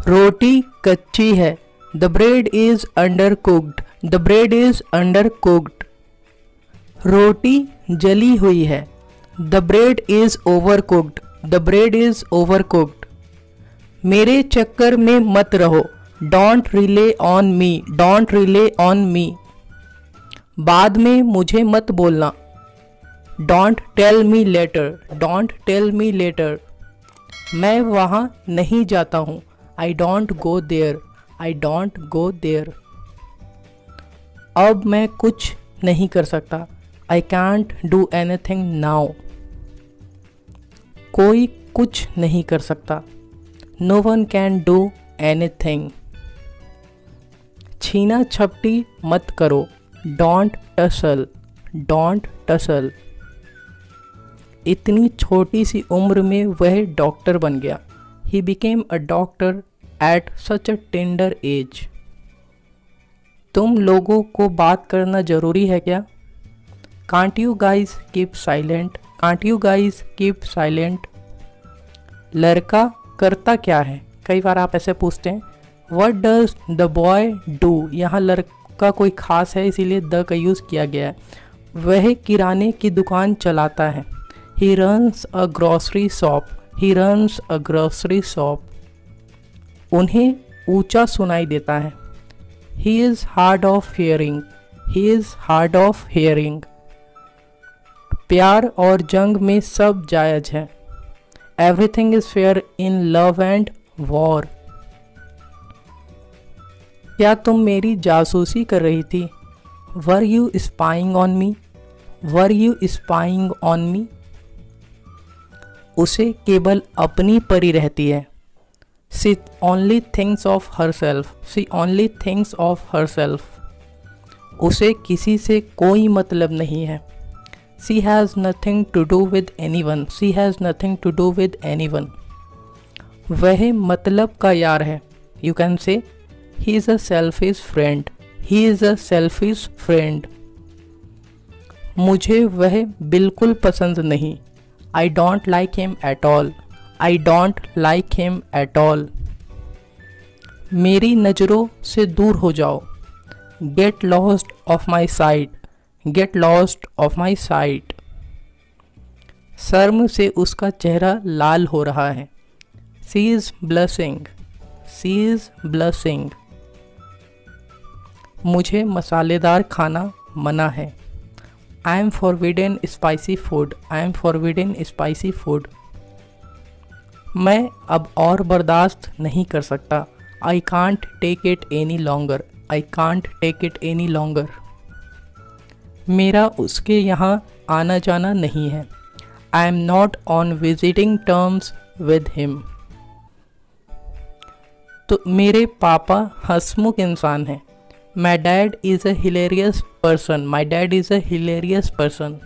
रोटी कच्ची है। The bread is under cooked. The bread is under cooked. रोटी जली हुई है। The bread is over cooked. The bread is over cooked. मेरे चक्कर में मत रहो। Don't rely on me. Don't rely on me. बाद में मुझे मत बोलना। Don't tell me later. Don't tell me later. मैं वहाँ नहीं जाता हूँ। I don't go there. I don't go there. अब मैं कुछ नहीं कर सकता। I can't do anything now. कोई कुछ नहीं कर सकता। No one can do anything. छीना झपटी मत करो। Don't tussle. Don't tussle. इतनी छोटी सी उम्र में वह डॉक्टर बन गया। He became a doctor at such a tender age. तुम लोगों को बात करना ज़रूरी है क्या? Can't you guys keep silent. Can't you guys keep silent. लड़का करता क्या है? कई बार आप ऐसे पूछते हैं। What does the boy do? यहाँ लड़का कोई ख़ास है इसीलिए द का यूज़ किया गया है। वह किराने की दुकान चलाता है। He runs a grocery shop. He runs a grocery shop. उन्हें ऊंचा सुनाई देता है। He is hard of hearing. He is hard of hearing. प्यार और जंग में सब जायज है। Everything is fair in love and war. क्या तुम मेरी जासूसी कर रही थी? Were you spying on me? Were you spying on me? उसे केवल अपनी परी रहती है। She only thinks of herself. She only thinks of herself. उसे किसी से कोई मतलब नहीं है। She has nothing to do with anyone. She has nothing to do with anyone. वह मतलब का यार है। You can say he is a selfish friend. He is a selfish friend. मुझे वह बिल्कुल पसंद नहीं। I don't like him at all. I don't like him at all. मेरी नज़रों से दूर हो जाओ। Get lost of my sight. Get lost of my sight. शर्म से उसका चेहरा लाल हो रहा है। She is blushing. She is blushing. मुझे मसालेदार खाना मना है। I am forbidden spicy food. I am forbidden spicy food. मैं अब और बर्दाश्त नहीं कर सकता। I can't take it any longer. I can't take it any longer. मेरा उसके यहाँ आना जाना नहीं है। I am not on visiting terms with him. तो मेरे पापा हंसमुख इंसान हैं। My dad is a hilarious person. My dad is a hilarious person.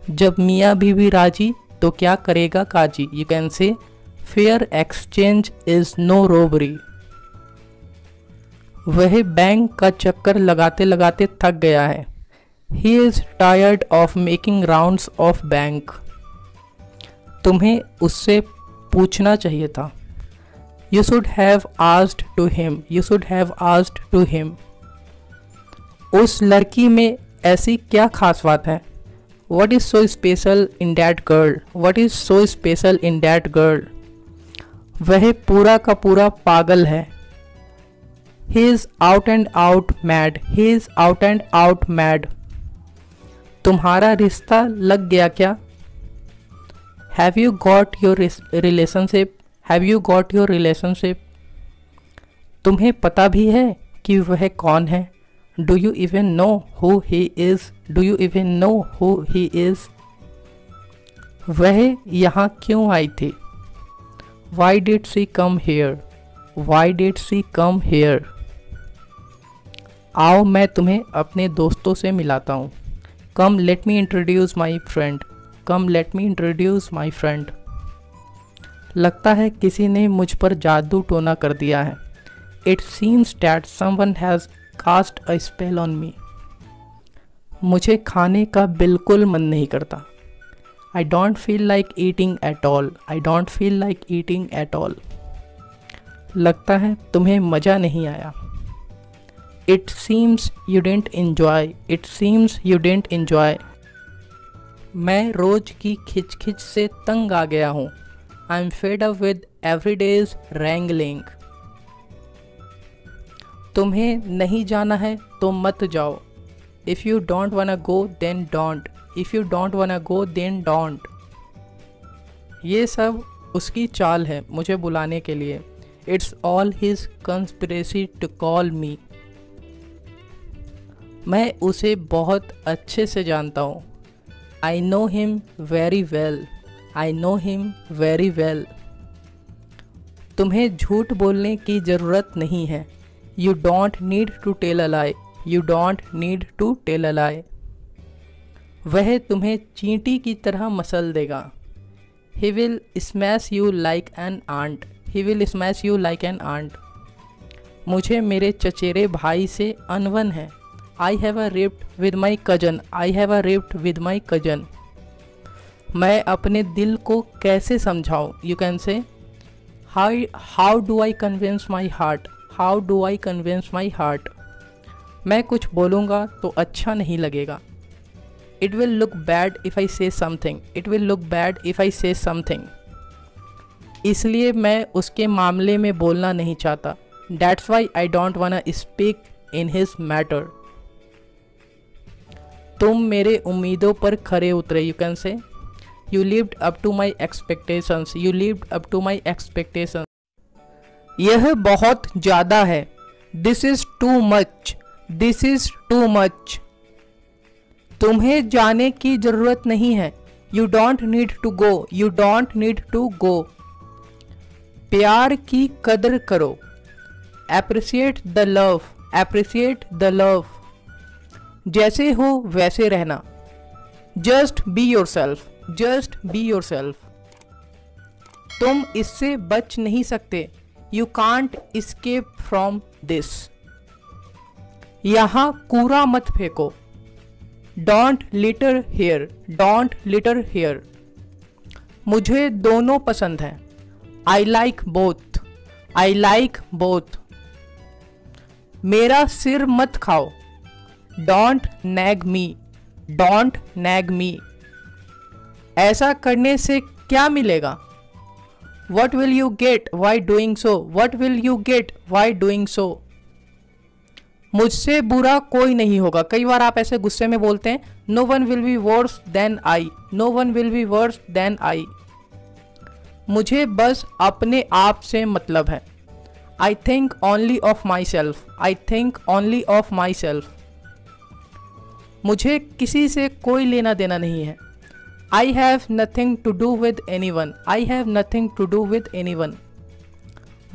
जब मियाँ बीवी राजी तो क्या करेगा काजी। You can say fair exchange is no robbery. वह बैंक का चक्कर लगाते लगाते थक गया है। He is tired of making rounds of bank. तुम्हें उससे पूछना चाहिए था। You should have asked to him. You should have asked to him. उस लड़की में ऐसी क्या खास बात है? What is so special in that girl? What is so special in that girl? वह पूरा का पूरा पागल है। He is out and out mad. He is out and out mad. तुम्हारा रिश्ता लग गया क्या? Have you got your relationship? Have you got your relationship? तुम्हें पता भी है कि वह कौन है? Do you even know who he is? Do you even know who he is? वह यहाँ क्यों आई थी? Why did she come here? Why did she come here? आओ मैं तुम्हें अपने दोस्तों से मिलाता हूँ। Come let me introduce my friend. Come let me introduce my friend. लगता है किसी ने मुझ पर जादू टोना कर दिया है। It seems that someone has cast a spell on me. मुझे खाने का बिल्कुल मन नहीं करता। I don't feel like eating at all. I don't feel like eating at all. लगता है तुम्हें मज़ा नहीं आया। It seems you don't enjoy, it seems you don't enjoy. मैं रोज की खिचखिच से तंग आ गया हूँ। I am fed up with every days wrangling. तुम्हें नहीं जाना है तो मत जाओ। If you don't wanna go then don't, if you don't wanna go then don't. ये सब उसकी चाल है मुझे बुलाने के लिए। It's all his conspiracy to call me. मैं उसे बहुत अच्छे से जानता हूँ। I know him very well, I know him very well. तुम्हें झूठ बोलने की ज़रूरत नहीं है। You don't need to tell a lie, you don't need to tell a lie. वह तुम्हें चींटी की तरह मसल देगा। He will smash you like an ant, he will smash you like an ant। मुझे मेरे चचेरे भाई से अनबन है। I have a rift with my cousin, I have a rift with my cousin। मैं अपने दिल को कैसे समझाऊँ? You can say how do I convince my heart, how do I convince my heart। मैं कुछ बोलूँगा तो अच्छा नहीं लगेगा। It will look bad if I say something, it will look bad if I say something। इसलिए मैं उसके मामले में बोलना नहीं चाहता। That's why I don't wanna speak in his matter। तुम मेरे उम्मीदों पर खरे उतरे। You can say you lived up to my expectations, you lived up to my expectations। यह बहुत ज़्यादा है। This is too much, this is too much। तुम्हें जाने की ज़रूरत नहीं है। You don't need to go, you don't need to go. प्यार की कदर करो। Appreciate the love, appreciate the love. जैसे हो वैसे रहना। Just be yourself, just be yourself. तुम इससे बच नहीं सकते। You can't escape from this. यहाँ कूड़ा मत फेंको। Don't litter here, don't litter here. मुझे दोनों पसंद हैं। I like both, I like both. मेरा सिर मत खाओ। Don't nag me, don't nag me. ऐसा करने से क्या मिलेगा? What will you get why doing so, what will you get why doing so. मुझसे बुरा कोई नहीं होगा। कई बार आप ऐसे गुस्से में बोलते हैं, no one will be worse than I, no one will be worse than I. मुझे बस अपने आप से मतलब है। I think only of myself, I think only of myself. मुझे किसी से कोई लेना देना नहीं है। I have nothing to do with anyone, I have nothing to do with anyone.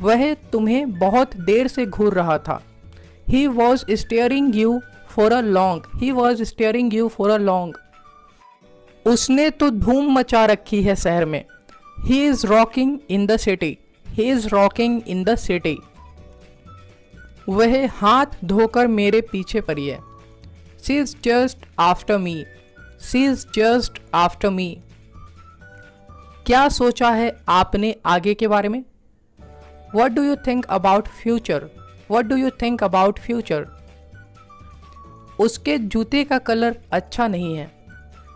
वह तुम्हें बहुत देर से घूर रहा था। He was staring you for a long, he was staring you for a long। उसने तो धूम मचा रखी है शहर में। He is rocking in the city, he is rocking in the city। वह हाथ धोकर मेरे पीछे पड़ी है। She is just after me, she is just after me। क्या सोचा है आपने आगे के बारे में? What do you think about future? What do you think about future? उसके जूते का कलर अच्छा नहीं है।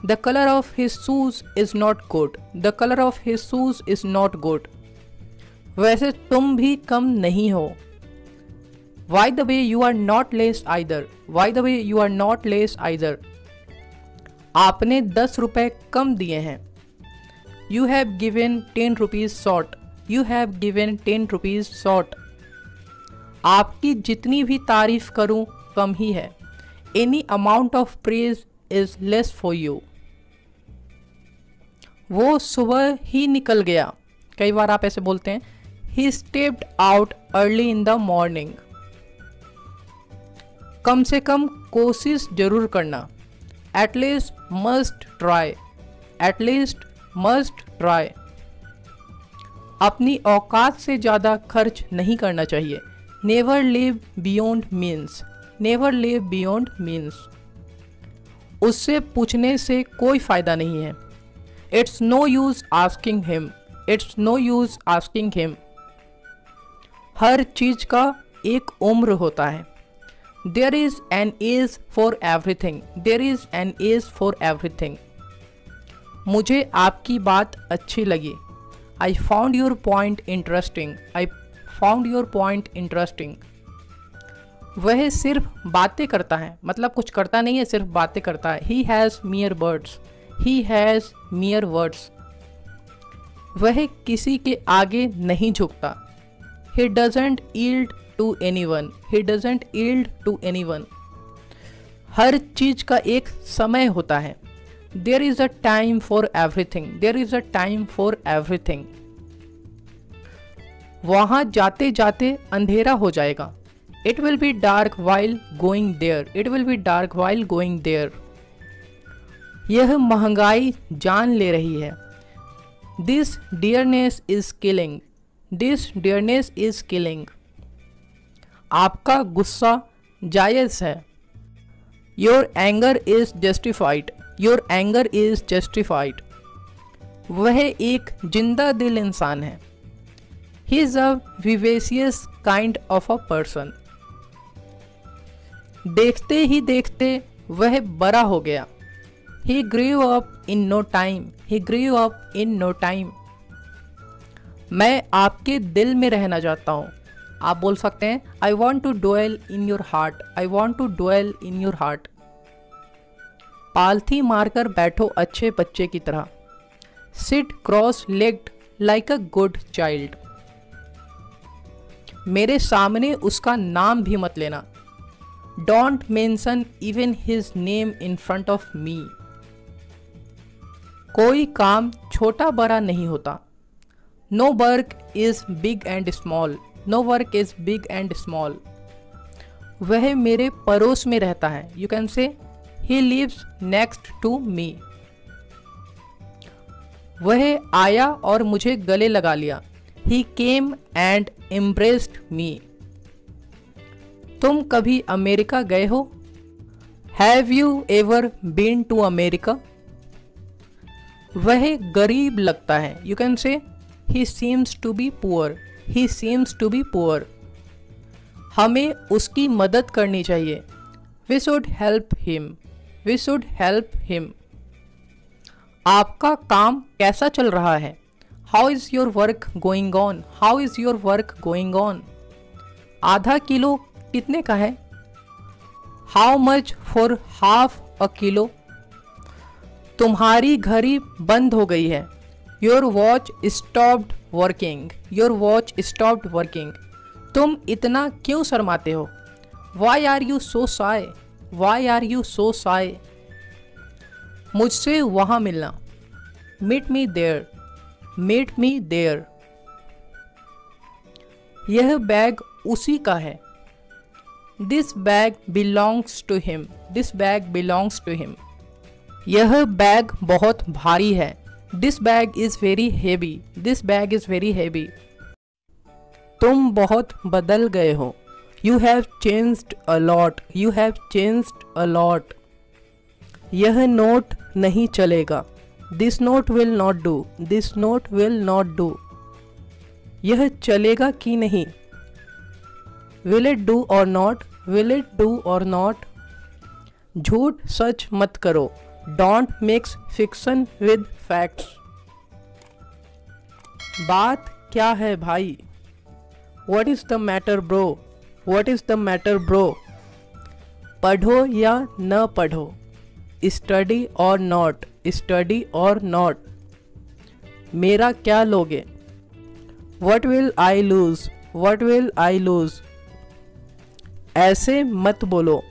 The color of his shoes is not good, the color of his shoes is not good। वैसे तुम भी कम नहीं हो। By the way you are not less either, by the way you are not less either। आपने 10 रुपए कम दिए हैं। You have given 10 rupees short, you have given 10 rupees short। आपकी जितनी भी तारीफ करूं कम ही है। Any amount of praise is less for you। वो सुबह ही निकल गया। कई बार आप ऐसे बोलते हैं, He stepped out early in the morning। कम से कम कोशिश जरूर करना। At least must try, at least must try। अपनी औकात से ज़्यादा खर्च नहीं करना चाहिए। Never live beyond means, never live beyond means। उससे पूछने से कोई फ़ायदा नहीं है। It's no use asking him, it's no use asking him। हर चीज का एक उम्र होता है। There is an age for everything, there is an age for everything. मुझे आपकी बात अच्छी लगी। I found your point interesting, I found your point interesting. वह सिर्फ बातें करता है, मतलब कुछ करता नहीं है, सिर्फ बातें करता है। He has mere words, he has mere words. वह किसी के आगे नहीं झुकता। He doesn't yield to anyone, he doesn't yield to anyone. हर चीज का एक समय होता है। There is a time for everything, there is a time for everything. वहां जाते जाते अंधेरा हो जाएगा। It will be dark while going there, it will be dark while going there. यह महंगाई जान ले रही है। This dearness is killing, this dearness is killing. आपका गुस्सा जायज़ है। Your anger is justified, your anger is justified. वह एक जिंदा दिल इंसान है। He is a vivacious kind of a person. देखते ही देखते वह बड़ा हो गया। He grew up in no time, he grew up in no time. मैं आपके दिल में रहना चाहता हूँ। आप बोल सकते हैं I want to dwell in your heart, I want to dwell in your heart. पालथी मारकर बैठो अच्छे बच्चे की तरह। Sit cross legged like a good child. मेरे सामने उसका नाम भी मत लेना। Don't mention even his name in front of me. कोई काम छोटा बड़ा नहीं होता। No work is big and small, no work is big and small. वह मेरे पड़ोस में रहता है। You can say he lives next to me. वह आया और मुझे गले लगा लिया। He came and embraced me. तुम कभी अमेरिका गए हो? Have you ever been to America? वह गरीब लगता है। You can say he seems to be poor, he seems to be poor. हमें उसकी मदद करनी चाहिए। We should help him, we should help him. आपका काम कैसा चल रहा है? How is your work going on, how is your work going on. आधा किलो कितने का है? How much for half a kilo. तुम्हारी घड़ी बंद हो गई है। Your watch stopped working, your watch stopped working. तुम इतना क्यों शर्माते हो? Why are you so shy, why are you so shy. मुझसे वहां मिलना। Meet me there, meet me there. यह बैग उसी का है। This bag belongs to him, this bag belongs to him. यह बैग बहुत भारी है। This bag is very heavy, this bag is very heavy. तुम बहुत बदल गए हो। You have changed a lot, you have changed a lot. यह नोट नहीं चलेगा। This note will not do, this note will not do. यह चलेगा कि नहीं? Will it do or not, will it do or not. झूठ सच मत करो। Don't mix fiction with facts. बात क्या है भाई? What is the matter bro, what is the matter bro. पढ़ो या न पढ़ो। स्टडी और नॉट, स्टडी और नॉट। मेरा क्या लोगे? What will I lose, what will I lose. ऐसे मत बोलो।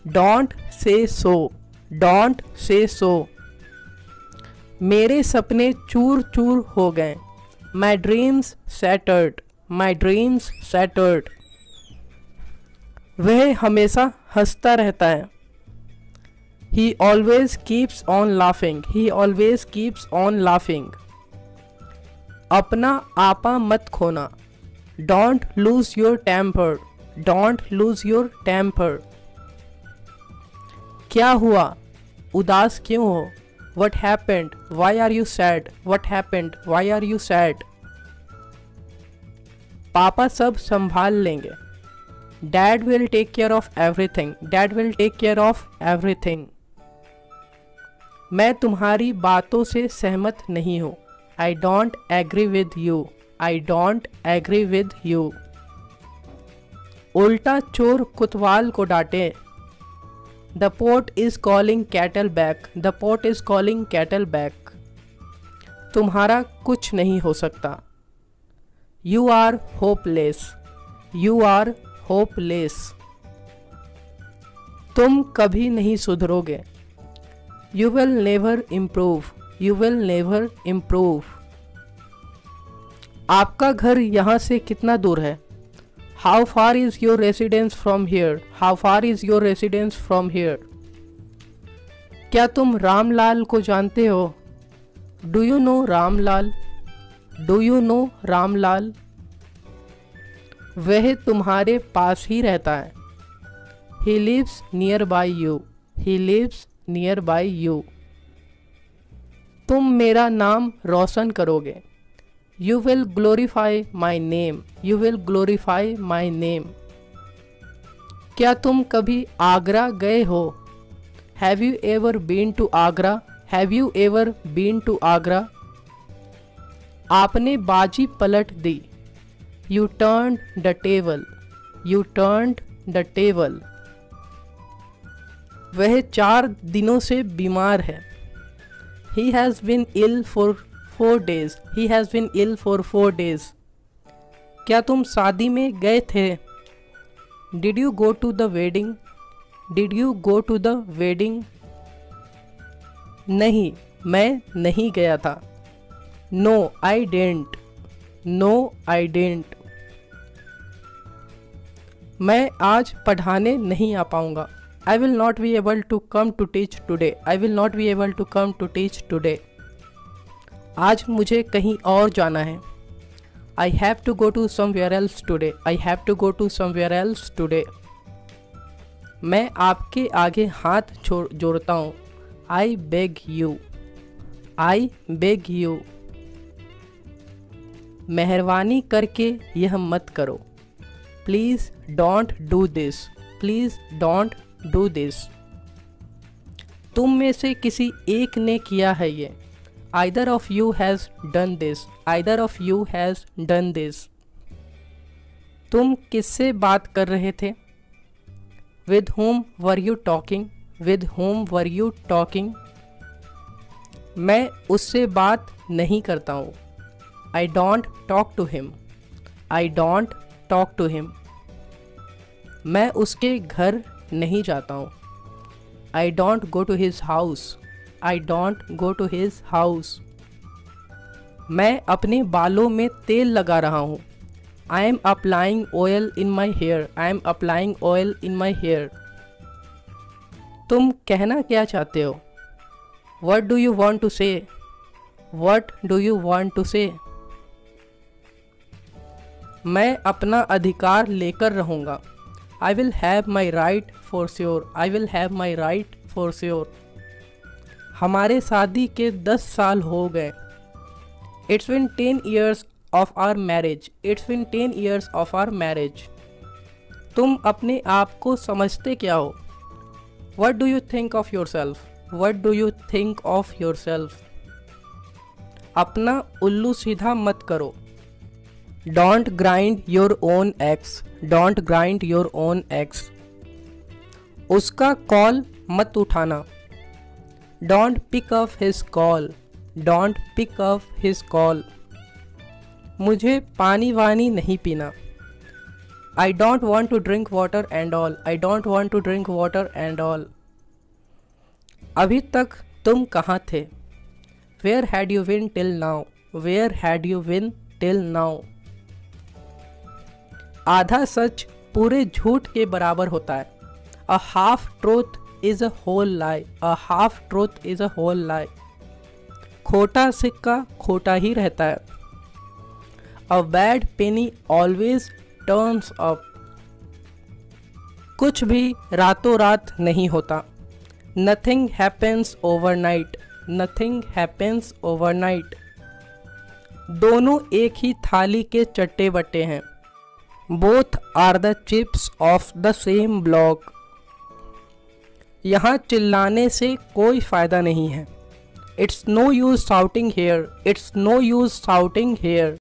Don't say so, don't say सो। मेरे सपने चूर चूर हो गए। My dreams shattered, my dreams shattered. वह हमेशा हंसता रहता है। He always keeps on laughing, he always keeps on laughing. अपना आपा मत खोना। Don't lose your temper, don't lose your temper. क्या हुआ? उदास क्यों हो? What happened? Why are you sad? What happened? Why are you sad? पापा सब संभाल लेंगे। Dad will take care of everything. Dad will take care of everything. मैं तुम्हारी बातों से सहमत नहीं हूँ। I don't agree with you. I don't agree with you. उल्टा चोर कोतवाल को डांटे। The port is calling kettle back. The port is calling kettle back. तुम्हारा कुछ नहीं हो सकता। You are hopeless. You are hopeless. तुम कभी नहीं सुधरोगे। You will never improve. You will never improve. आपका घर यहाँ से कितना दूर है? How far is your residence from here? How far is your residence from here? क्या तुम रामलाल को जानते हो? Do you know Ramlal? Do you know Ramlal? वह तुम्हारे पास ही रहता है। He lives nearby you. He lives nearby you. तुम मेरा नाम रोशन करोगे। You will glorify my name. You will glorify my name. क्या तुम कभी आगरा गए हो? Have you ever been to Agra? Have you ever been to Agra? आपने बाजी पलट दी। You turned the table. You turned the table. वह 4 दिनों से बीमार है। He has been ill for 4 days. He has been ill for 4 days. क्या तुम शादी में गए थे? Did you go to the wedding? Did you go to the wedding? नहीं, मैं नहीं गया था। No, I didn't. No, I didn't. मैं आज पढ़ाने नहीं आ पाऊँगा। I will not be able to come to teach today. I will not be able to come to teach today. आज मुझे कहीं और जाना है। I have to go to somewhere else today. I have to go to somewhere else today. मैं आपके आगे हाथ जोड़ता हूँ। I beg you. I beg you. मेहरबानी करके यह मत करो। Please don't do this. Please don't do this. तुम में से किसी एक ने किया है ये। Either of you has done this. Either of you has done this. तुम किससे बात कर रहे थे? With whom were you talking? With whom were you talking? मैं उससे बात नहीं करता हूँ। I don't talk to him. I don't talk to him. मैं उसके घर नहीं जाता हूँ। I don't go to his house. I don't go to his house. मैं अपने बालों में तेल लगा रहा हूँ। I am applying oil in my hair. I am applying oil in my hair. तुम कहना क्या चाहते हो? What do you want to say? What do you want to say? मैं अपना अधिकार लेकर रहूँगा। I will have my right for sure. I will have my right for sure. हमारे शादी के 10 साल हो गए। It's been 10 years of our marriage. It's been 10 years of our marriage. तुम अपने आप को समझते क्या हो? What do you think of yourself? What do you think of yourself? अपना उल्लू सीधा मत करो। Don't grind your own eggs. Don't grind your own eggs. उसका कॉल मत उठाना। Don't pick up his call. Don't pick up his call. मुझे पानी वानी नहीं पीना। I don't want to drink water and all. I don't want to drink water and all. अभी तक तुम कहाँ थे? Where had you been till now? Where had you been till now? आधा सच पूरे झूठ के बराबर होता है। A half truth is a whole lie. A half truth is a whole lie. खोटा सिक्का खोटा ही रहता है। A bad penny always turns up. कुछ भी रातों रात नहीं होता। Nothing happens overnight. Nothing happens overnight. दोनों एक ही थाली के चट्टे बट्टे हैं। Both are the chips of the same block. यहाँ चिल्लाने से कोई फायदा नहीं है। It's no use shouting here, it's no use shouting hair.